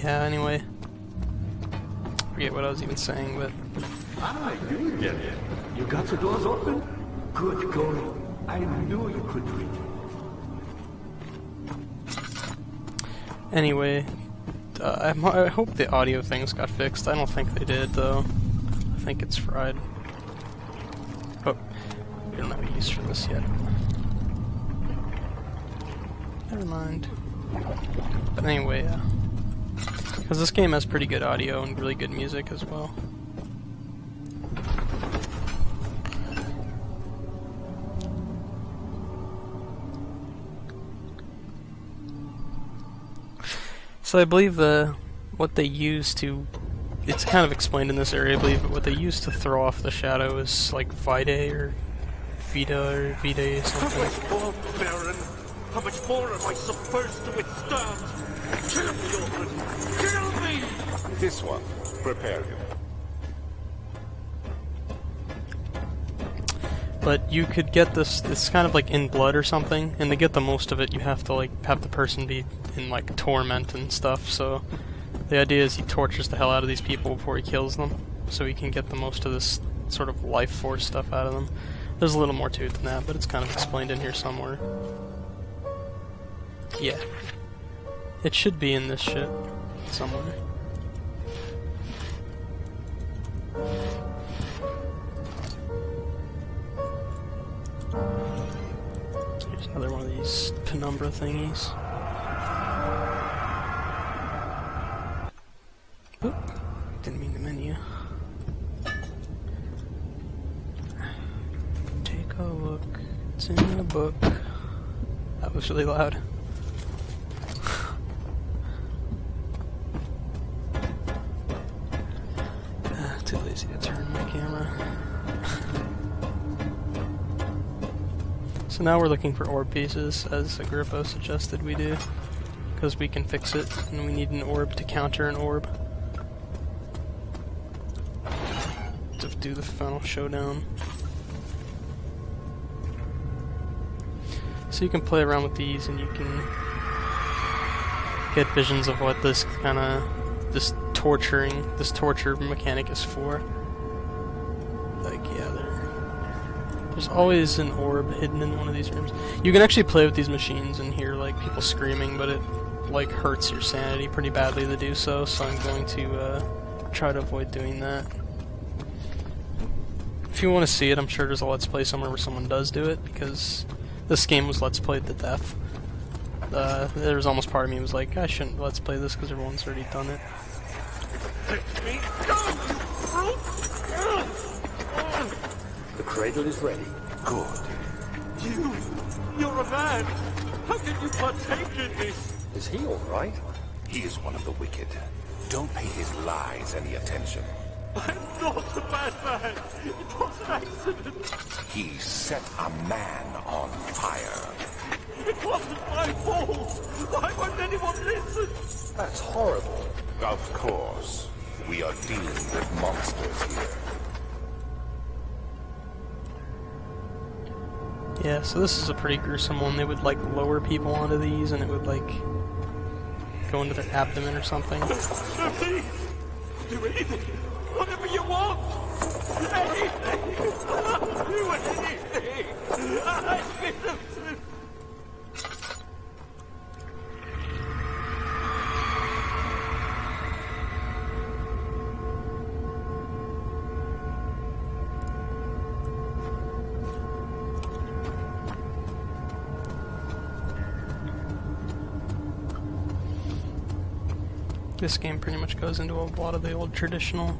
Yeah, anyway. Forget what I was even saying, but... Ah, you did it. You got the doors open? Good going. I knew you could do it. Anyway, I hope the audio things got fixed. I don't think they did, though. I think it's fried. Oh, we don't have a use for this yet. Never mind. But anyway, because this game has pretty good audio and really good music as well. So I believe what they use to, it's kind of explained in this area, I believe, but what they use to throw off the shadow is like Vitae or Vita or something. How much more, Baron? How much more am I supposed to withstand? Kill me, Orphan! Kill me! This one. Prepare him. But you could get this, it's kind of like in blood or something, and to get the most of it you have to like have the person be in like torment and stuff, so the idea is he tortures the hell out of these people before he kills them, so he can get the most of this sort of life force stuff out of them. There's a little more to it than that, but it's kind of explained in here somewhere. Yeah. It should be in this shit somewhere. Here's another one of these penumbra thingies. Oop. Didn't mean the menu. Take a look. It's in the book. That was really loud. Too lazy to turn my camera. So now we're looking for orb pieces, as Agrippa suggested we do, because we can fix it, and we need an orb to counter an orb to do the final showdown. So you can play around with these, and you can get visions of what this kind of this torture mechanic is for. Like, yeah, there's always an orb hidden in one of these rooms. You can actually play with these machines and hear like people screaming, but it like hurts your sanity pretty badly to do so. So I'm going to try to avoid doing that. If you want to see it, I'm sure there's a Let's Play somewhere where someone does do it, because this game was Let's Played to death. There was almost part of me who was like, I shouldn't Let's Play this because everyone's already done it. Let me go, you brute! The cradle is ready. Good. You're a man! How can you partake in this? Is he all right? He is one of the wicked. Don't pay his lies any attention. I'm not a bad man! It was an accident! He set a man on fire. It wasn't my fault! Why won't anyone listen? That's horrible. Of course. We are dealing with monsters here. Yeah, so this is a pretty gruesome one. They would like lower people onto these, and it would like go into their abdomen or something. Please! Do anything! Whatever you want! Anything! I'll do anything! I've been innocent! This game pretty much goes into a lot of the old traditional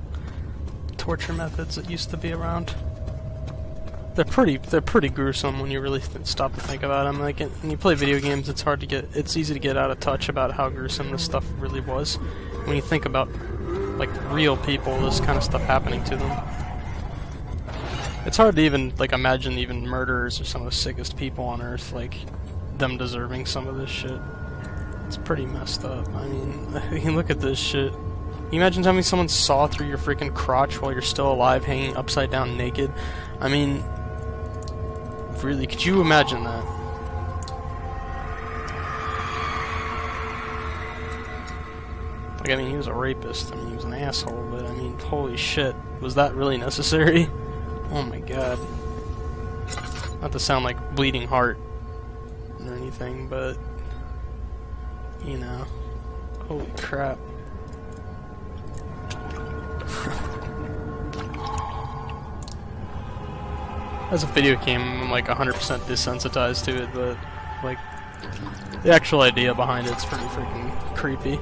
torture methods that used to be around. They're pretty gruesome when you really stop to think about them. Like, when you play video games, it's easy to get out of touch about how gruesome this stuff really was. When you think about, like, real people, this kind of stuff happening to them. It's hard to even, like, imagine even murderers or some of the sickest people on Earth, like, them deserving some of this shit. It's pretty messed up. I mean, look at this shit. Can you imagine having someone saw through your freaking crotch while you're still alive, hanging upside down naked? I mean, really, could you imagine that? Like, I mean, he was a rapist. I mean, he was an asshole, but I mean, holy shit. Was that really necessary? Oh my god. Not to sound like bleeding heart or anything, but, you know, holy crap. As a video game, I'm like 100% desensitized to it, but like the actual idea behind it's pretty freaking creepy.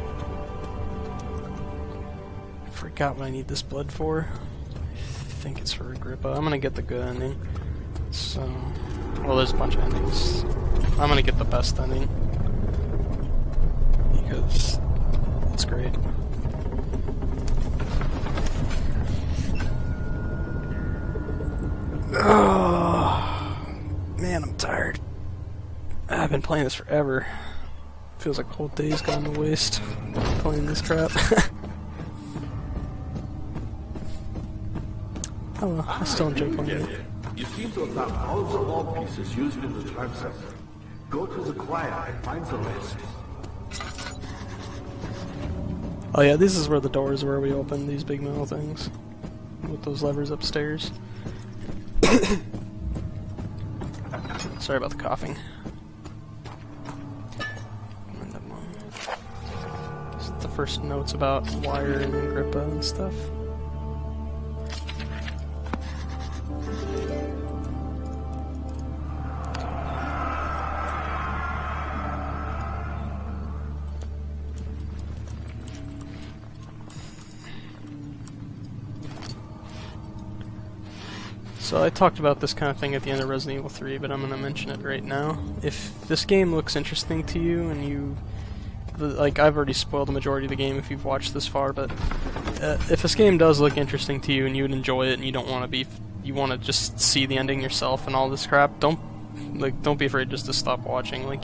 I forgot what I need this blood for. I think it's for Agrippa. I'm gonna get the good ending. So, well, there's a bunch of endings. I'm gonna get the best ending because it's great. Oh, man, I'm tired. I've been playing this forever. Feels like a whole day's gone to waste playing this crap. Oh well, I still enjoy playing it. You seem to have found all of the wall pieces used in the transfer. Go to the choir and find the rest. Oh yeah, this is where the doors where we open these big metal things. With those levers upstairs. Sorry about the coughing. This is the first notes about Wire and Agrippa and stuff. So I talked about this kind of thing at the end of Resident Evil 3, but I'm going to mention it right now. If this game looks interesting to you, and you... Like, I've already spoiled the majority of the game if you've watched this far, but if this game does look interesting to you and you would enjoy it and you don't want to be... You want to just see the ending yourself and all this crap, don't be afraid just to stop watching. Like,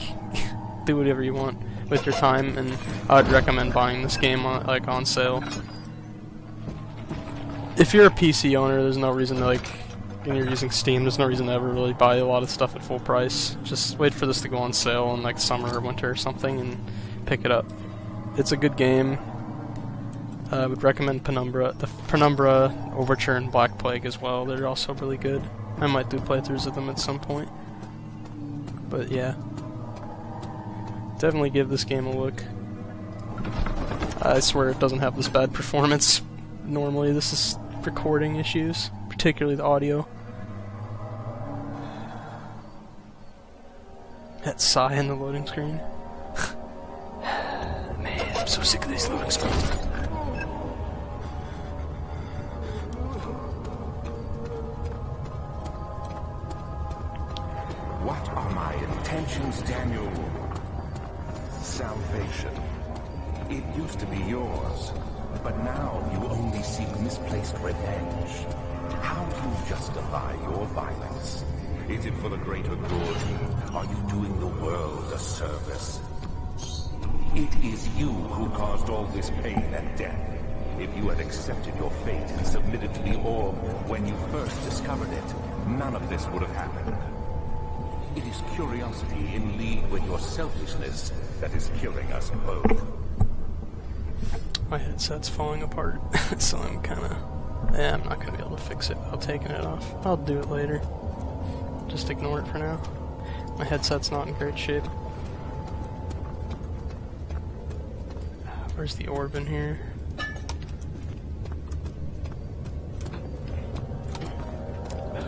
do whatever you want with your time, and I'd recommend buying this game on sale. If you're a PC owner, there's no reason to, and you're using Steam, there's no reason to ever really buy a lot of stuff at full price. Just wait for this to go on sale in like summer or winter or something and pick it up. It's a good game. I would recommend Penumbra, the Penumbra, Overture, and Black Plague as well. They're also really good. I might do playthroughs of them at some point. But yeah. Definitely give this game a look. I swear it doesn't have this bad performance. Normally this is recording issues, particularly the audio. That sigh in the loading screen. Man, I'm so sick of these loading screens. What are my intentions, Daniel? Salvation. It used to be yours, but now you only seek misplaced revenge. How do you justify your violence? Is it for the greater good? Are you doing the world a service? It is you who caused all this pain and death. If you had accepted your fate and submitted to the orb when you first discovered it, none of this would have happened. It is curiosity in league with your selfishness that is killing us both. My headset's falling apart, so I'm kinda... I'm not gonna be able to fix it without taking it off. I'll do it later. Just ignore it for now. My headset's not in great shape. Where's the orb in here?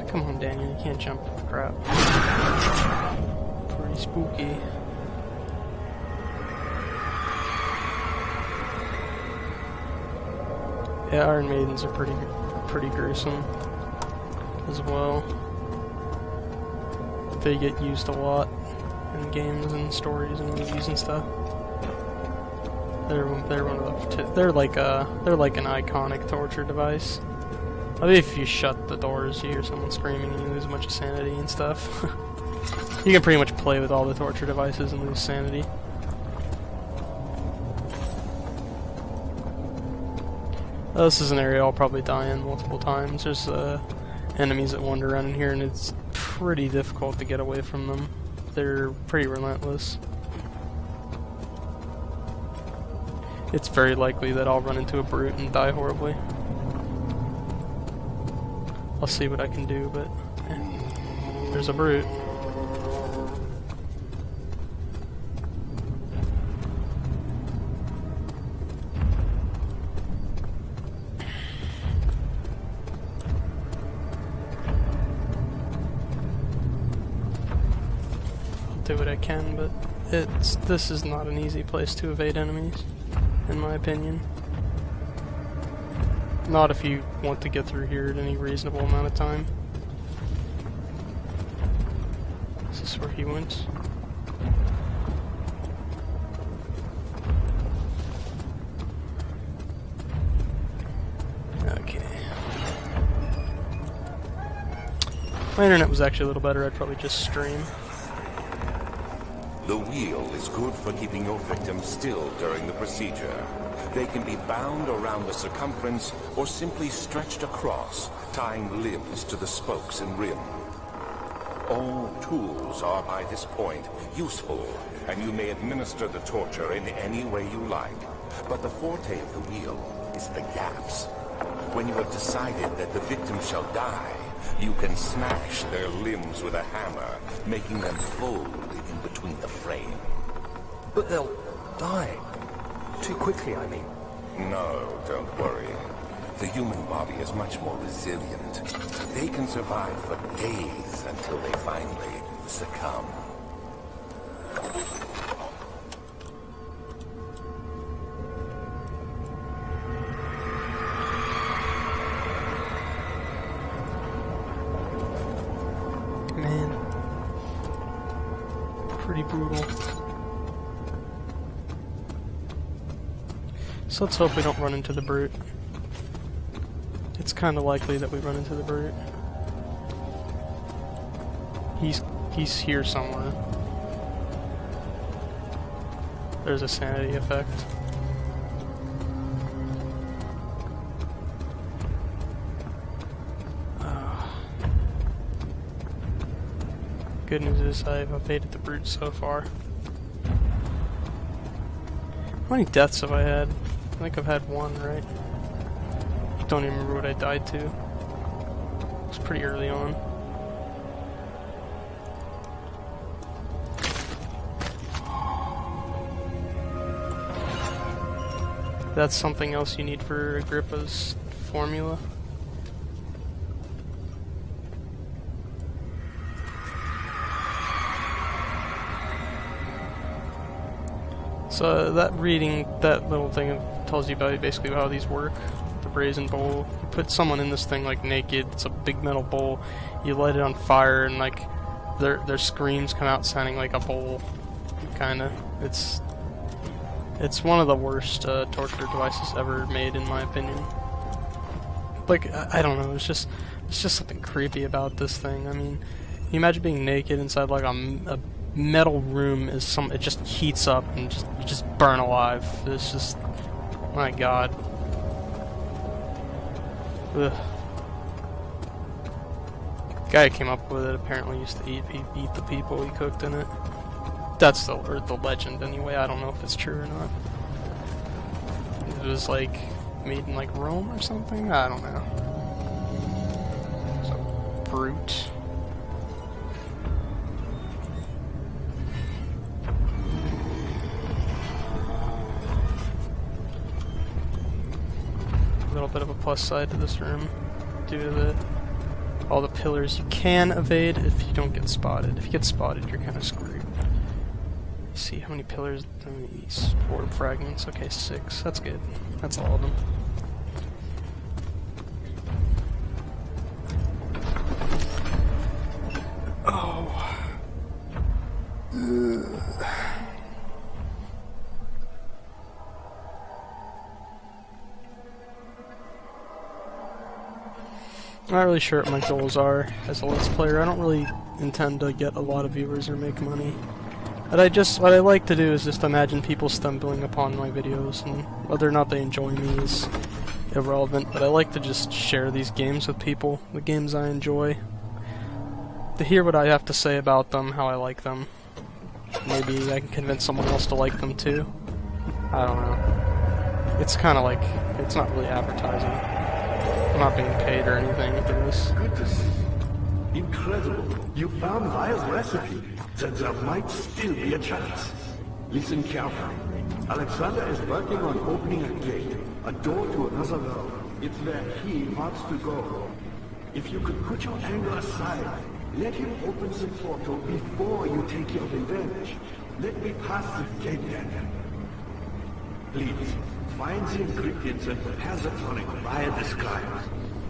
Come on, Daniel, you can't jump. Crap. Pretty spooky. Yeah, Iron Maidens are pretty gruesome as well. They get used a lot in games and stories and movies and stuff. They're one of the they're like an iconic torture device. I mean, if you shut the doors, you hear someone screaming and you lose a bunch of sanity and stuff. You can pretty much play with all the torture devices and lose sanity. This is an area I'll probably die in multiple times. There's enemies that wander around in here, and it's pretty difficult to get away from them. They're pretty relentless. it's very likely that I'll run into a brute and die horribly. I'll see what I can do, but there's a brute. Do what I can, but this is not an easy place to evade enemies, in my opinion. Not if you want to get through here at any reasonable amount of time. Is this where he went? Okay. If my internet was actually a little better, I'd probably just stream. The wheel is good for keeping your victims still during the procedure. They can be bound around the circumference or simply stretched across, tying limbs to the spokes and rim. All tools are by this point useful, and you may administer the torture in any way you like. But the forte of the wheel is the gaps. When you have decided that the victim shall die, you can smash their limbs with a hammer, making them fold in between the frame. But they'll die. Too quickly, I mean. No, don't worry. The human body is much more resilient. They can survive for days until they finally succumb. Man. Pretty brutal. So let's hope we don't run into the brute. It's kind of likely that we run into the brute. He's here somewhere. There's a sanity effect. Good news is I've evaded the brute so far. How many deaths have I had? I think I've had one, right? Don't even remember what I died to. It was pretty early on. That's something else you need for Agrippa's formula. So that reading, that little thing tells you about basically how these work. The brazen bowl. You put someone in this thing like naked. It's a big metal bowl. You light it on fire, and like their screams come out sounding like a bowl. Kinda. It's one of the worst torture devices ever made, in my opinion. Like I don't know. It's just something creepy about this thing. I mean, you imagine being naked inside like a metal room. It just heats up and you just burn alive. It's just, my god. Ugh. The guy who came up with it apparently used to eat the people he cooked in it. That's the legend anyway. I don't know if it's true or not. It was like made in like Rome or something. I don't know. It's a brute. A little bit of a plus side to this room due to all the pillars you can evade if you don't get spotted. If you get spotted, you're kind of screwed. Let's see how many pillars. These orb fragments. Okay, 6. That's good. That's all of them. Oh. Ugh. I'm not really sure what my goals are as a Let's Player. I don't really intend to get a lot of viewers or make money. But what I like to do is just imagine people stumbling upon my videos, and whether or not they enjoy me is irrelevant, but I like to just share these games with people, the games I enjoy, to hear what I have to say about them, how I like them. Maybe I can convince someone else to like them too. I don't know. it's kind of like, it's not really advertising. I'm not being paid or anything for this. Good to see. Incredible. You found Vile's recipe. Then there might still be a chance. Listen carefully. Alexander is working on opening a gate, a door to another realm. It's where he wants to go. If you could put your anger aside, let him open the portal before you take your revenge. Let me pass the gate then. Please, find the ingredients and prepare the tonic via disguise.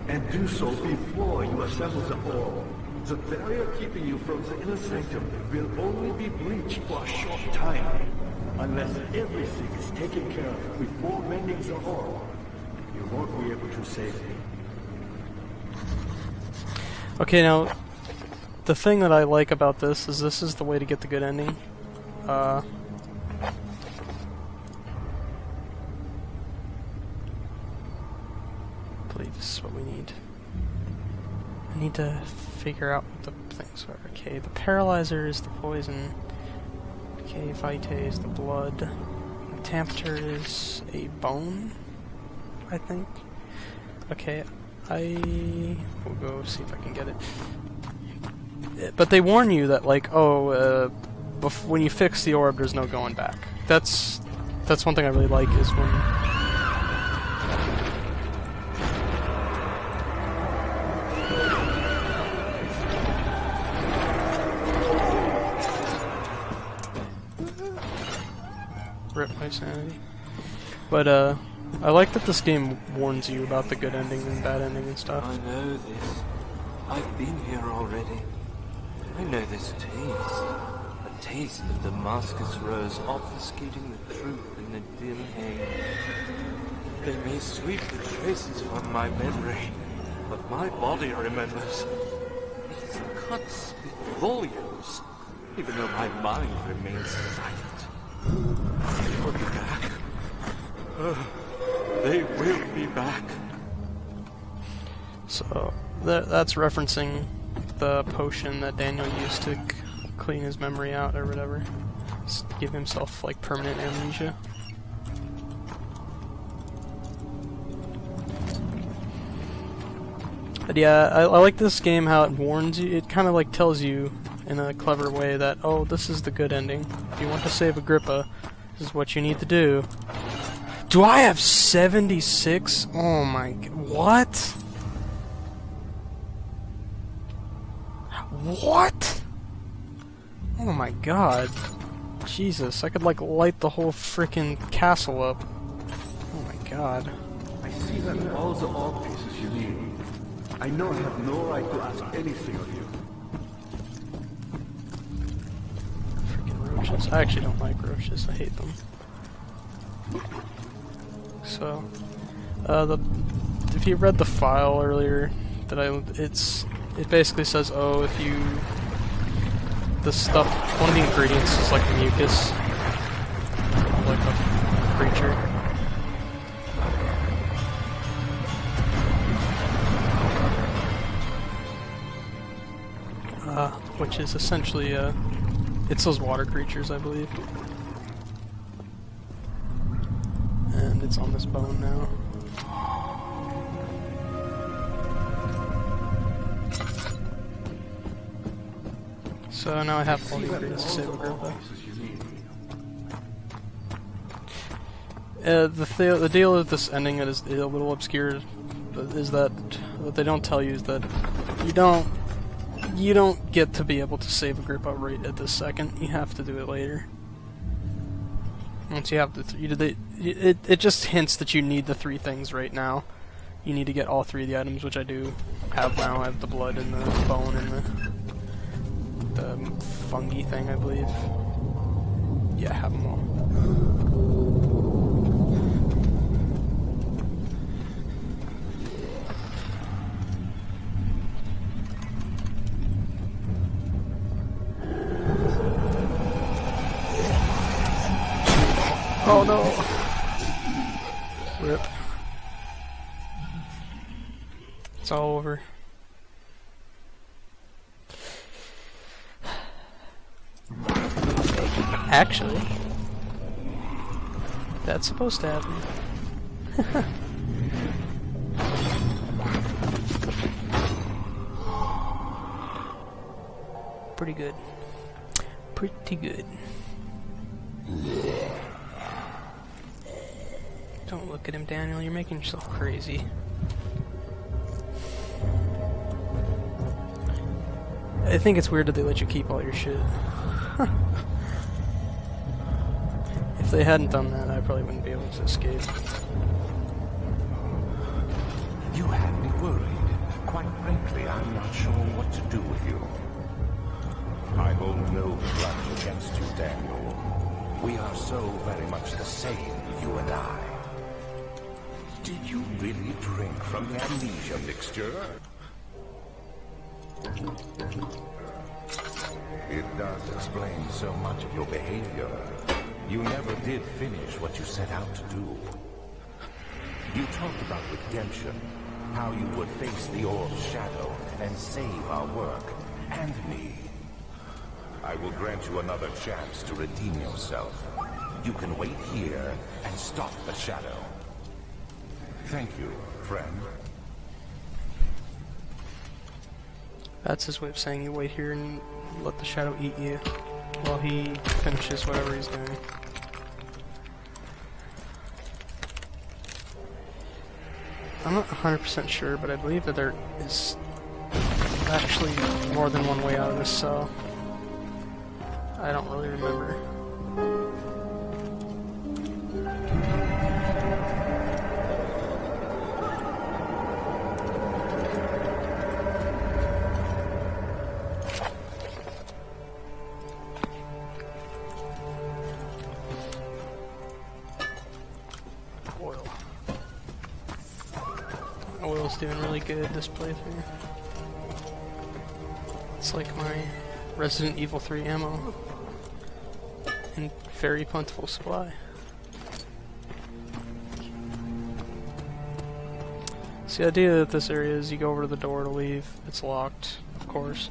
And do so before you assemble the orb. The barrier keeping you from the inner sanctum will only be breached for a short time. Unless everything is taken care of before mending the orb, you won't be able to save me. Okay, now, the thing that I like about this is the way to get the good ending. I believe this is what we need. I need to figure out what the things are. Okay, the paralyzer is the poison. Okay, vitae is the blood. The tempter is a bone, I think. Okay, I will go see if I can get it. But they warn you that, like, oh, when you fix the orb, there's no going back. That's one thing I really like, is when... Rip my sanity. But, I like that this game warns you about the good ending and bad ending and stuff. I know this. I've been here already. I know this taste. A taste of Damascus rose obfuscating the truth in the dim haze. They may sweep the traces from my memory, but my body remembers. These cuts speak volumes, even though my mind remains silent. They will be back. They will be back. So, that's referencing the potion that Daniel used to clean his memory out or whatever. Just give himself, like, permanent amnesia. But yeah, I like this game, how it warns you. It kind of, like, tells you in a clever way that, oh, this is the good ending. If you want to save Agrippa, this is what you need to do. Do I have 76? Oh my god. What? What? Oh my god. Jesus, I could like light the whole frickin' castle up. Oh my god. I see that all the orb pieces you need. I know I have no right to ask anything of you. Freaking roaches. I actually don't like roaches, I hate them. So, if you read the file earlier, it basically says, oh, if you, the stuff, one of the ingredients is like mucus, like a creature. Which is essentially, it's those water creatures, I believe. And it's on this bone now. So now I have all the ingredients to save Agrippa. The deal with this ending that is a little obscure is that what they don't tell you is that you don't get to be able to save Agrippa right at this second. You have to do it later. Once you have it just hints that you need the three things right now. You need to get all three of the items, which I do have now. I have the blood and the bone and the fungi thing, I believe. Yeah, I have them all. Oh no! Rip. It's all over. Actually, that's supposed to happen. Pretty good. Pretty good. Don't look at him, Daniel. You're making yourself crazy. I think it's weird that they let you keep all your shit. If they hadn't done that, I probably wouldn't be able to escape. You had me worried. Quite frankly, I'm not sure what to do with you. I hold no grudge against you, Daniel. We are so very much the same, you and I. Did you really drink from the amnesia mixture? It does explain so much of your behavior. You never did finish what you set out to do. You talked about redemption, how you would face the orb's shadow and save our work, and me. I will grant you another chance to redeem yourself. You can wait here and stop the shadow. Thank you, friend. That's his way of saying you wait here and let the shadow eat you while he finishes whatever he's doing. I'm not 100% sure, but I believe that there is actually more than one way out of this cell. I don't really remember. Oil's doing really good this playthrough. It's like my Resident Evil 3 ammo in very plentiful supply. So the idea of this area is you go over to the door to leave. It's locked, of course.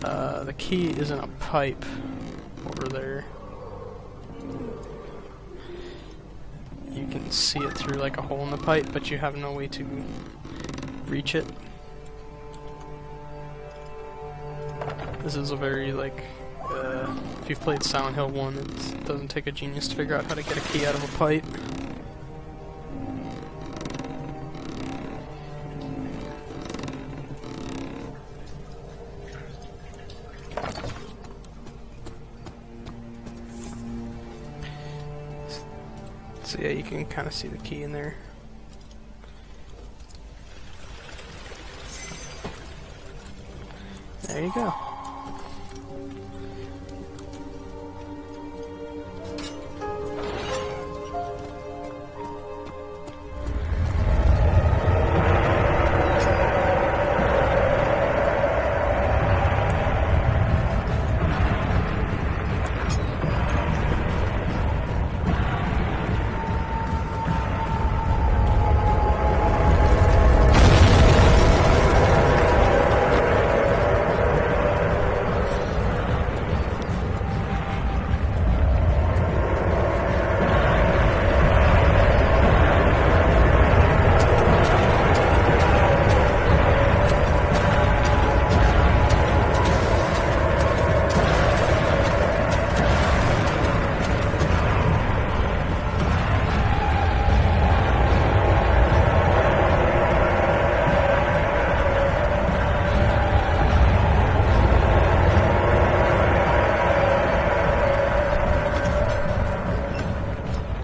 The key is in a pipe over there. You can see it through like a hole in the pipe, but you have no way to reach it. This is a very, like, if you've played Silent Hill 1, it doesn't take a genius to figure out how to get a key out of a pipe. So yeah, you can kind of see the key in there. There you go.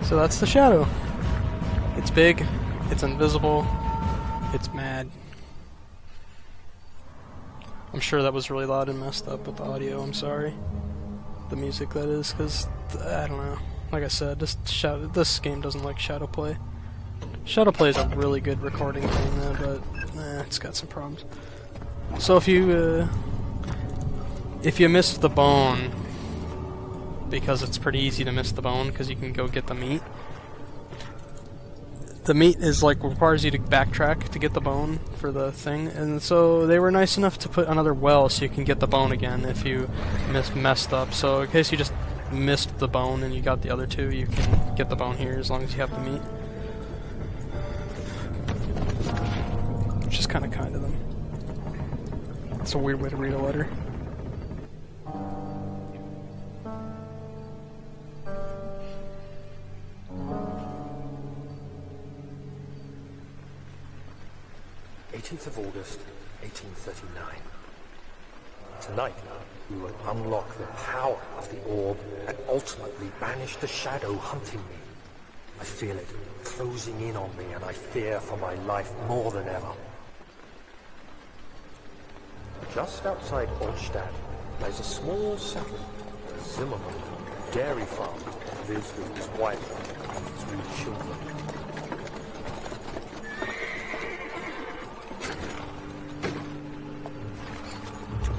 So that's the shadow. It's big, it's invisible, it's mad. I'm sure that was really loud and messed up with the audio, I'm sorry. The music, that is, because, I don't know. Like I said, this game doesn't like shadow play. Shadow play is a really good recording thing, but it's got some problems. So if you missed the bone, because it's pretty easy to miss the bone because you can go get the meat. The meat is like requires you to backtrack to get the bone for the thing, and so they were nice enough to put another well so you can get the bone again if you messed up. So in case you just missed the bone and you got the other two, you can get the bone here as long as you have the meat. which is kind of kind of them. It's a weird way to read a letter. Of August, 1839. Tonight, we will unlock the power of the orb and ultimately banish the shadow hunting me. I feel it closing in on me, and I fear for my life more than ever. Just outside Olstadt lies a small settlement. Zimmerman, a dairy farm, lives with his wife and 3 children.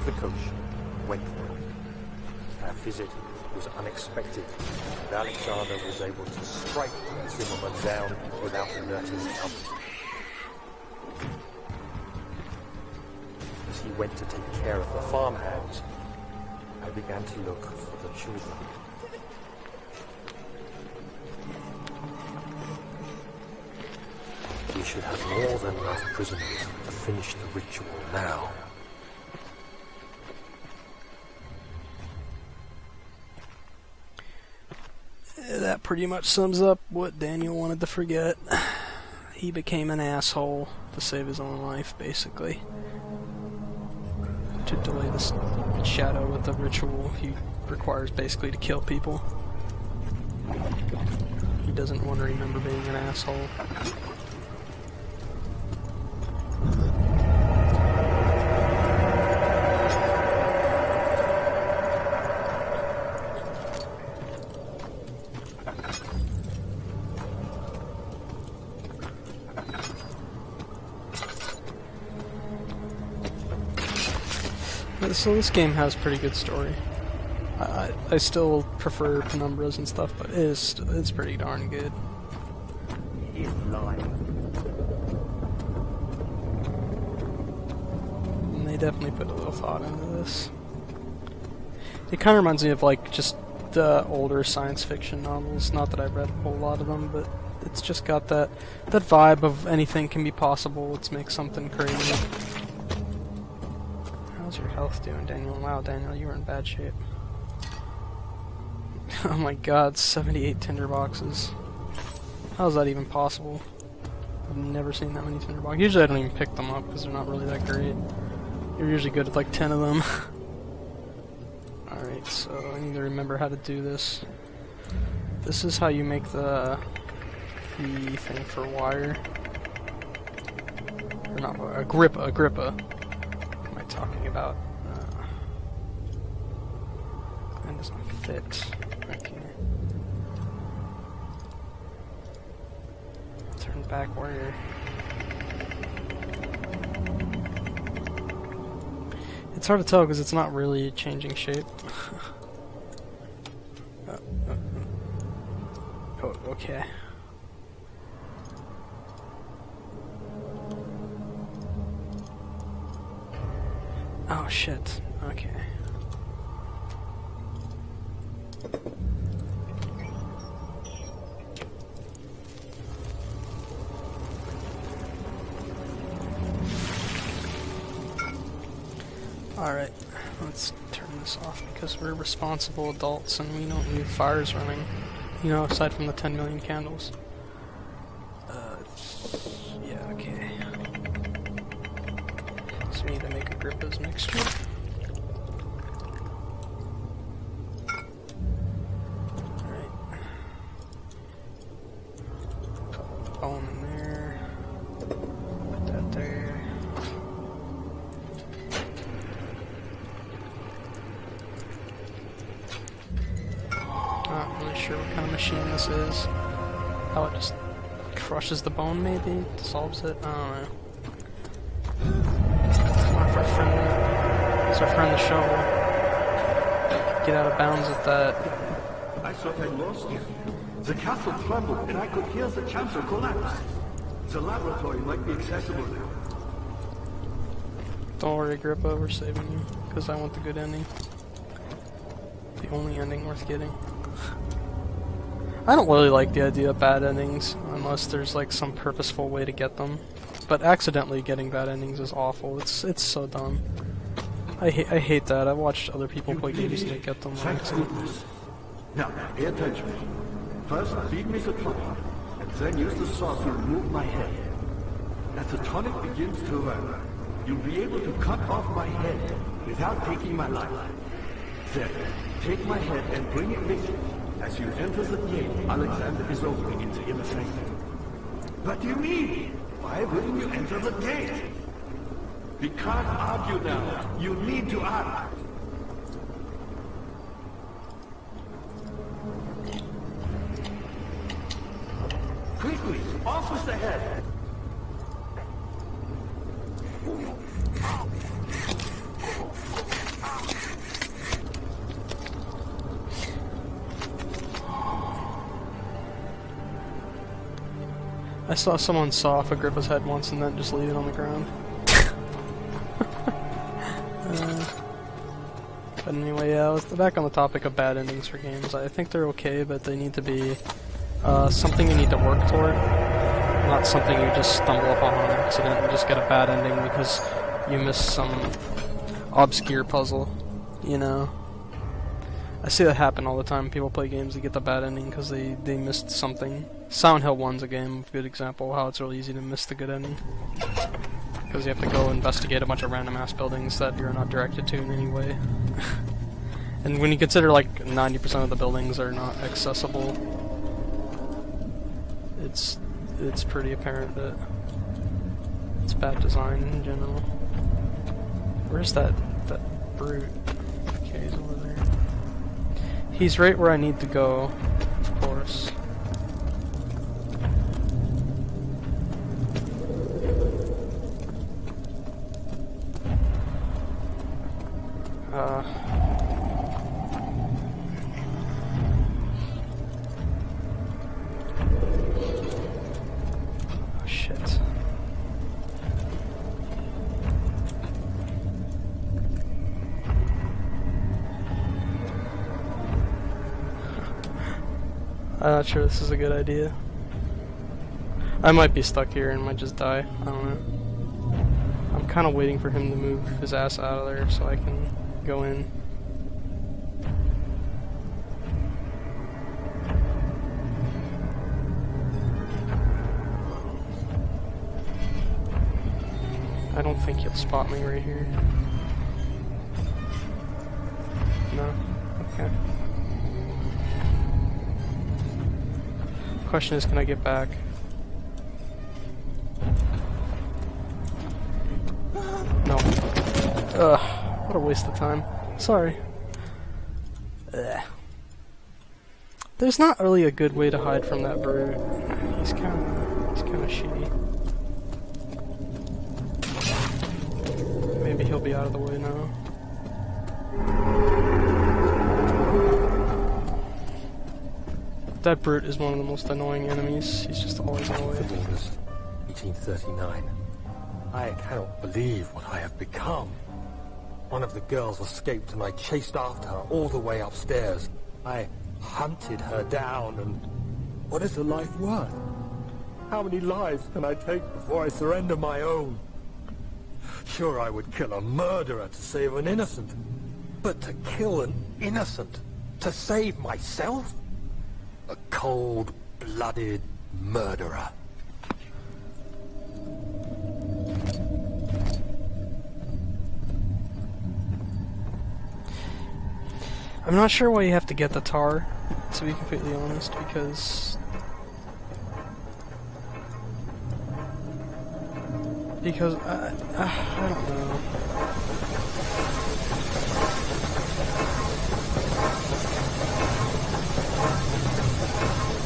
The coach went for it. Our visit was unexpected, and Alexander was able to strike Zimmerman down without alerting the others. As he went to take care of the farmhands, I began to look for the children. We should have more than enough prisoners to finish the ritual now. That pretty much sums up what Daniel wanted to forget. He became an asshole to save his own life, basically. To delay this shadow with the ritual, he requires basically to kill people. He doesn't want to remember being an asshole. So this game has pretty good story. I still prefer Penumbras and stuff, but it's pretty darn good. He's lying. And they definitely put a little thought into this. It kind of reminds me of like just the older science fiction novels. Not that I've read a whole lot of them, but it's just got that vibe of anything can be possible. Let's make something crazy. How's your health doing, Daniel? Wow, Daniel, you were in bad shape. Oh my god, 78 tinderboxes. How is that even possible? I've never seen that many tinderboxes. Usually I don't even pick them up because they're not really that great. You're usually good with like 10 of them. Alright, so I need to remember how to do this. This is how you make the thing for wire. Or not, a grippa. Talking about and does not fit. Okay. Turn back where it's hard to tell because it's not really changing shape. Oh, okay. Oh shit, okay. Alright, let's turn this off because we're responsible adults and we don't need fires running. You know, aside from the 10 million candles. Yeah, okay. So we need to make a Grippa's mixture. Alright. Put the bone in there. Put that there. Not really sure what kind of machine this is. How it just crushes the bone, maybe? Dissolves it? I don't know. It's our friend the shovel. Get out of bounds with that. I thought I lost you. The castle trembled and I could hear the chancel collapse. The laboratory might be accessible now. Don't worry, Grippa, we're saving you. Because I want the good ending. The only ending worth getting. I don't really like the idea of bad endings, unless there's like some purposeful way to get them. But accidentally getting bad endings is awful. It's so dumb. I hate that. I've watched other people play games and they get them Thank right. goodness. Now, pay attention. First, feed me the tonic, and then use the saw to remove my head. As the tonic begins to run, you'll be able to cut off my head without taking my life. Then, take my head and bring it with you. As you enter the gate, Alexander is opening into inner sanctum. What do you mean? Why wouldn't you enter the gate? We can't argue now. You need to act. Quickly, off with the head. I saw someone saw off Agrippa's head once and then just leave it on the ground. But anyway, yeah, let's back on the topic of bad endings for games. I think they're okay, but they need to be something you need to work toward, not something you just stumble upon on accident and just get a bad ending because you missed some obscure puzzle, you know? I see that happen all the time. People play games, they get the bad ending because they missed something. Silent Hill 1's a game, a good example of how it's really easy to miss the good ending. Because you have to go investigate a bunch of random ass buildings that you're not directed to in any way. And when you consider like 90% of the buildings are not accessible, it's pretty apparent that it's bad design in general. Where's that brute? Okay, he's over there. He's right where I need to go, of course. Shit. I'm not sure this is a good idea. I might be stuck here and might just die. I don't know. I'm kind of waiting for him to move his ass out of there so I can go in. I don't think he'll spot me right here. No? Okay. Question is, can I get back? No. Ugh, what a waste of time. Sorry. Ugh. There's not really a good way to hide from that brute. He's kinda shitty. Maybe he'll be out of the way now. That brute is one of the most annoying enemies. He's just always in the way. 1839. I cannot believe what I have become. One of the girls escaped and I chased after her all the way upstairs. I hunted her down, and what is a life worth? How many lives can I take before I surrender my own? Sure, I would kill a murderer to save an innocent, but to kill an innocent to save myself? A cold-blooded murderer. I'm not sure why you have to get the tar, to be completely honest, because I don't know.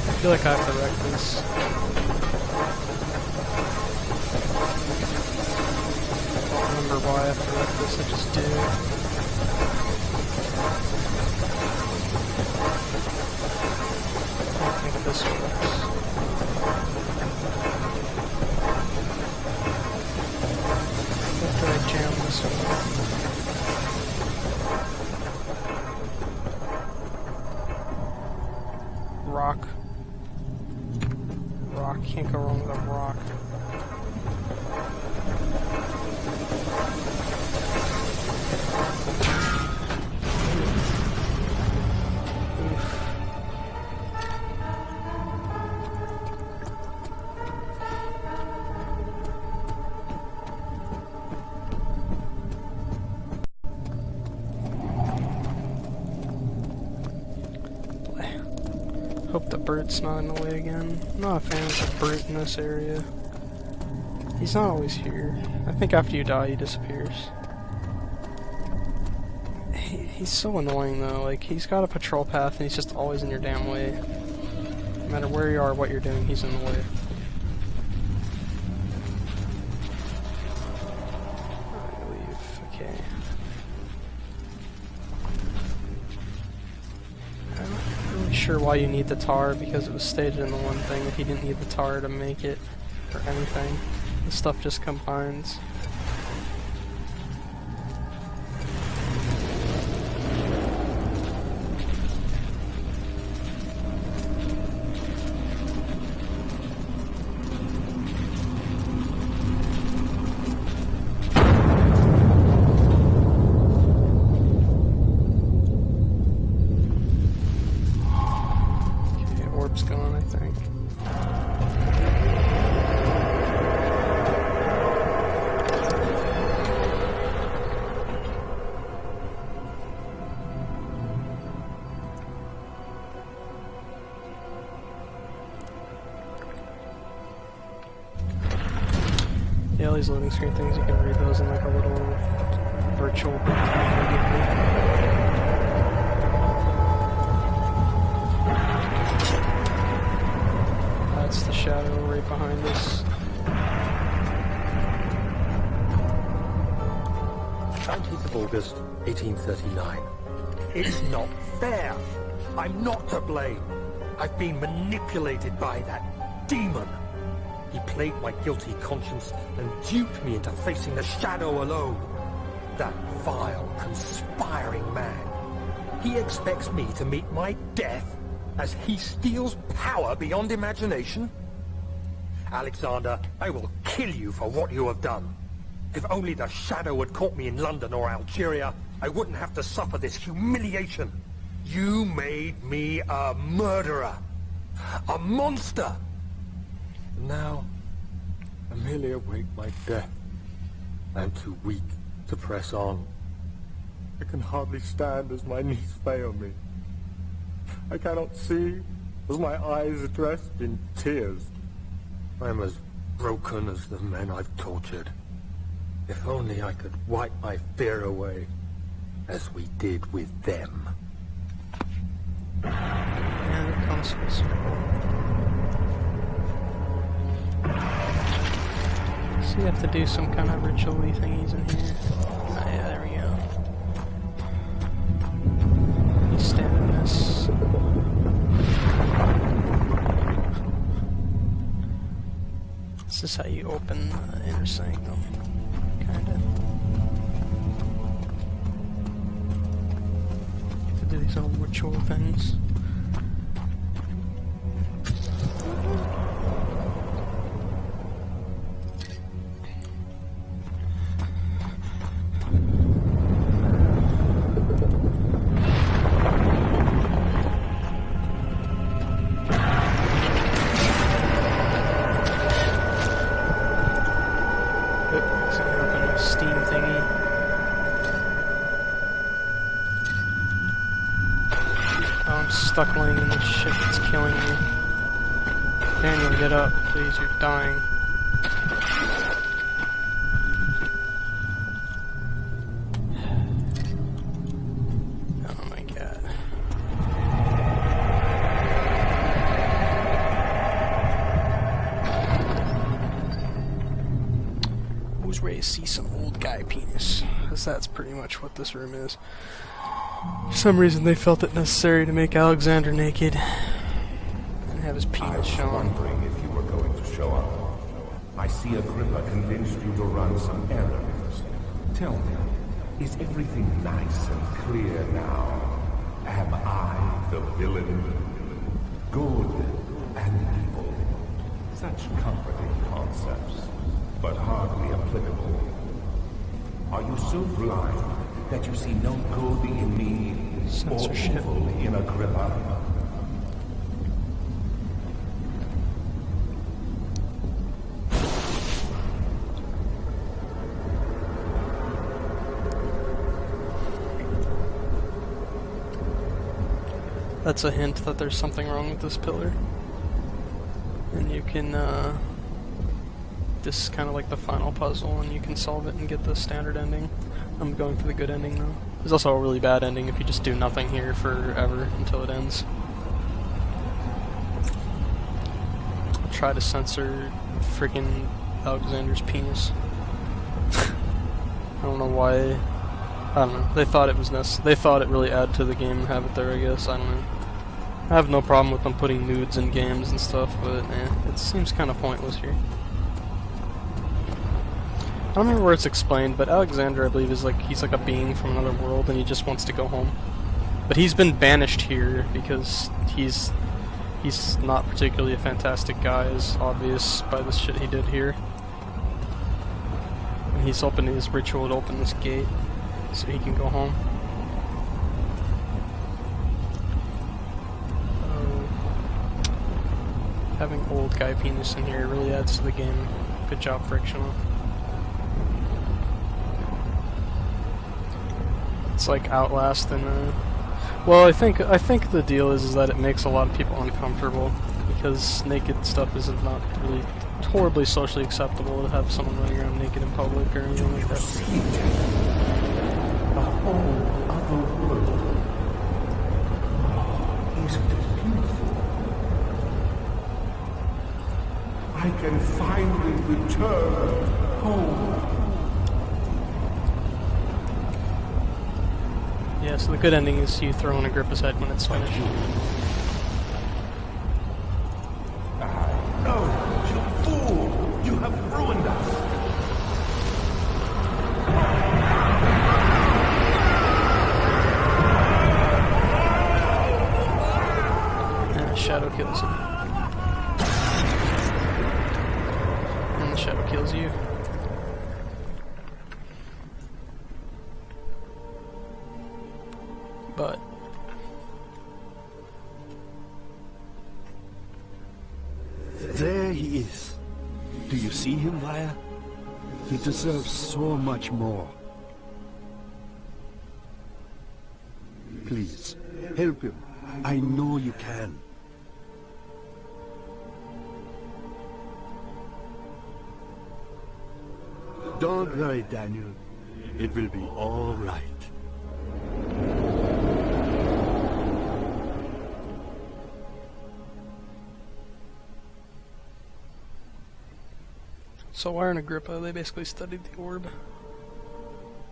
I feel like I have to wreck this. I don't remember why I have to wreck this, I just do. I think this works. After I jam this one. Rock. Rock, can't go wrong with a rock. Brute's not in the way again. I'm not a fan of the Brute in this area. He's not always here. I think after you die, he disappears. He's so annoying though, like, he's got a patrol path and he's just always in your damn way. No matter where you are, what you're doing, he's in the way. I believe, okay. I'm not really sure why you need the tar, because it was stated in the one thing that he didn't need the tar to make it, or anything. The stuff just combines. Gone, I think. Yeah, all these loading screen things, you can read those in like a little virtual book. That's the shadow right behind us. 19th of August, 1839. It's not fair. I'm not to blame. I've been manipulated by that demon. He played my guilty conscience and duped me into facing the shadow alone. That vile, conspiring man. He expects me to meet my death as he steals power beyond imagination? Alexander, I will kill you for what you have done. If only the shadow had caught me in London or Algeria, I wouldn't have to suffer this humiliation. You made me a murderer. A monster. Now, I merely await my death. I am too weak to press on. I can hardly stand as my knees fail me. I cannot see as my eyes are dressed in tears. I am as broken as the men I've tortured. If only I could wipe my fear away, as we did with them. And it comes full circle. So you have to do some kind of ritual-y thingies in here. Oh yeah, there we go. You stand in this. This is how you open the inner sanctum, kinda. You have to do these little ritual things. Stuck laying in this shit that's killing me. Daniel, get up, please, you're dying. Oh my god. Who's ready to see some old guy penis? Because that's pretty much what this room is. For some reason they felt it necessary to make Alexander naked and have his penis shown. I was wondering if you were going to show up. I see Agrippa convinced you to run some errands. Tell me, is everything nice and clear now? Am I the villain? Good and evil. Such comforting concepts, but hardly applicable. Are you so blind that you see no good in me or evil in Agrippa? That's a hint that there's something wrong with this pillar. And you can, this is kind of like the final puzzle, and you can solve it and get the standard ending. I'm going for the good ending though. There's also a really bad ending if you just do nothing here forever until it ends. I'll try to censor freaking Alexander's penis. I don't know why. I don't know. They thought it was they thought it really added to the game and have it there, I guess. I don't know. I have no problem with them putting nudes in games and stuff, but it seems kind of pointless here. I don't remember where it's explained, but Alexander, I believe, is like he's like a being from another world, and he just wants to go home. But he's been banished here because he's not particularly a fantastic guy, as obvious by the shit he did here. And he's opening his ritual to open this gate so he can go home. Having old guy penis in here really adds to the game. Good job, Frictional. It's like Outlast and well, I think the deal is that it makes a lot of people uncomfortable because naked stuff is not really horribly socially acceptable to have someone running around naked in public or anything like that. A whole other world. Isn't it beautiful? I can finally return home. Yeah, so the good ending is you throw in Agrippa's head when it's finished. No, you fool! You have ruined us! And the shadow kills him. And the shadow kills you. But there he is. Do you see him, Vaya? He deserves so much more. Please, help him. I know you can. Don't worry, Daniel. It will be all right. so Wire and Agrippa, they basically studied the orb.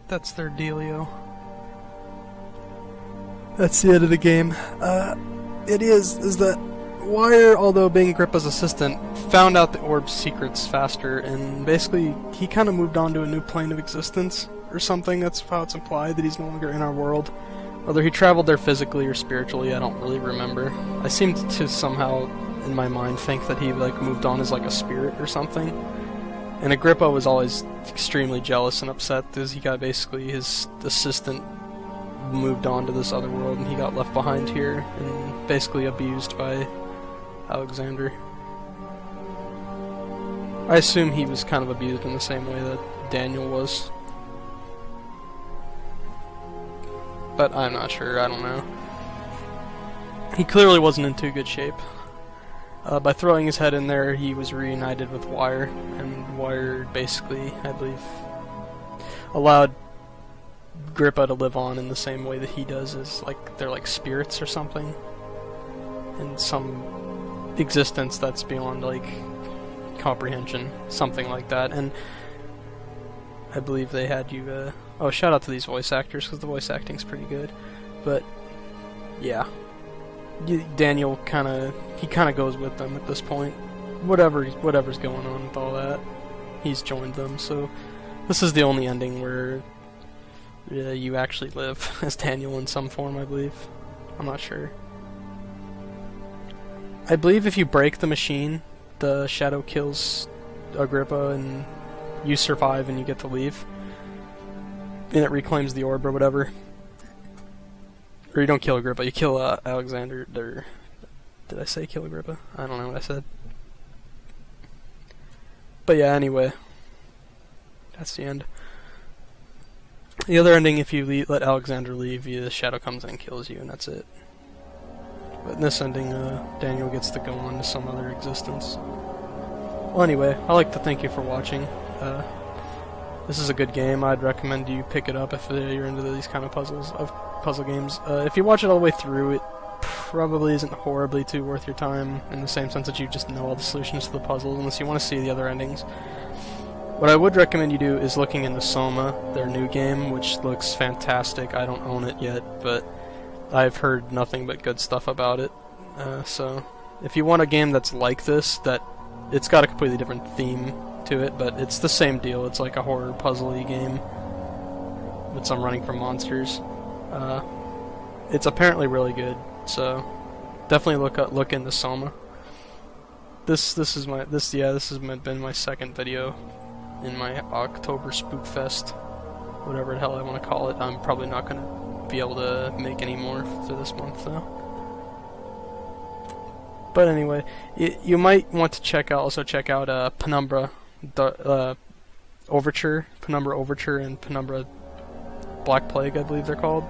That's their dealio. That's the end of the game. It is that Wire, although being Agrippa's assistant, found out the orb's secrets faster, and basically he kind of moved on to a new plane of existence, or something. That's how it's implied, that he's no longer in our world. Whether he traveled there physically or spiritually, I don't really remember. I seem to somehow, in my mind, think that he like moved on as like a spirit or something. And Agrippa was always extremely jealous and upset because he got basically his assistant moved on to this other world and he got left behind here and basically abused by Alexander. I assume he was kind of abused in the same way that Daniel was. But I'm not sure, I don't know. He clearly wasn't in too good shape. By throwing his head in there, he was reunited with Wire, and Wire basically, I believe, allowed Agrippa to live on in the same way that he does, as like they're like spirits or something, in some existence that's beyond like comprehension, something like that. And I believe they had you. Oh, shout out to these voice actors because the voice acting's pretty good. But yeah. Daniel kind of goes with them at this point. Whatever's going on with all that, he's joined them. So this is the only ending where you actually live as Daniel in some form, I believe. I'm not sure. I believe if you break the machine, the shadow kills Agrippa and you survive and you get to leave. And it reclaims the orb or whatever. Or you don't kill Agrippa, you kill Alexander. Did I say kill Agrippa? I don't know what I said. But yeah, anyway. That's the end. The other ending, if you let Alexander leave, the shadow comes in and kills you, and that's it. But in this ending, Daniel gets to go on to some other existence. Well, anyway, I'd like to thank you for watching. This is a good game. I'd recommend you pick it up if you're into these kind of puzzle games. If you watch it all the way through, it probably isn't horribly too worth your time, in the same sense that you just know all the solutions to the puzzles, unless you want to see the other endings. What I would recommend you do is looking into Soma, their new game, which looks fantastic. I don't own it yet, but I've heard nothing but good stuff about it. So, if you want a game that's like this, that it's got a completely different theme to it, but it's the same deal. It's like a horror puzzle-y game with some running from monsters. It's apparently really good, so definitely look into Soma. This has been my second video in my October Spookfest, whatever the hell I want to call it. I'm probably not going to be able to make any more for this month though. But anyway, you might want to also check out Penumbra Overture, and Penumbra Black Plague, I believe they're called.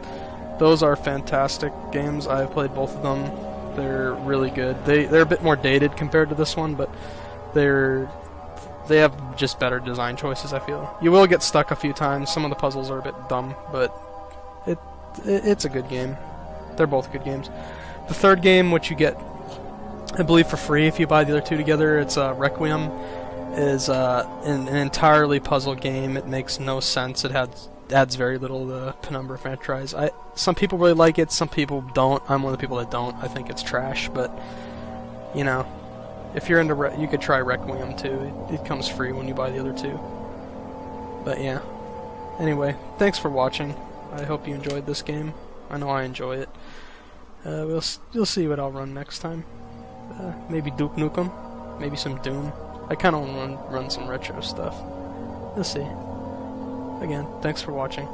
Those are fantastic games. I've played both of them. They're really good. They're a bit more dated compared to this one, but they have just better design choices, I feel. You will get stuck a few times. Some of the puzzles are a bit dumb, but it's a good game. They're both good games. The third game, which you get, I believe, for free if you buy the other two together, it's Requiem, is an entirely puzzle game. It makes no sense. It adds very little to the Penumbra franchise. Some people really like it, some people don't. I'm one of the people that don't. I think it's trash, but, you know, if you're into you could try Requiem too. It comes free when you buy the other two. But yeah. Anyway, thanks for watching. I hope you enjoyed this game. I know I enjoy it. You'll see what I'll run next time. Maybe Duke Nukem, maybe some Doom. I kind of want to run some retro stuff. We'll see. Again, thanks for watching.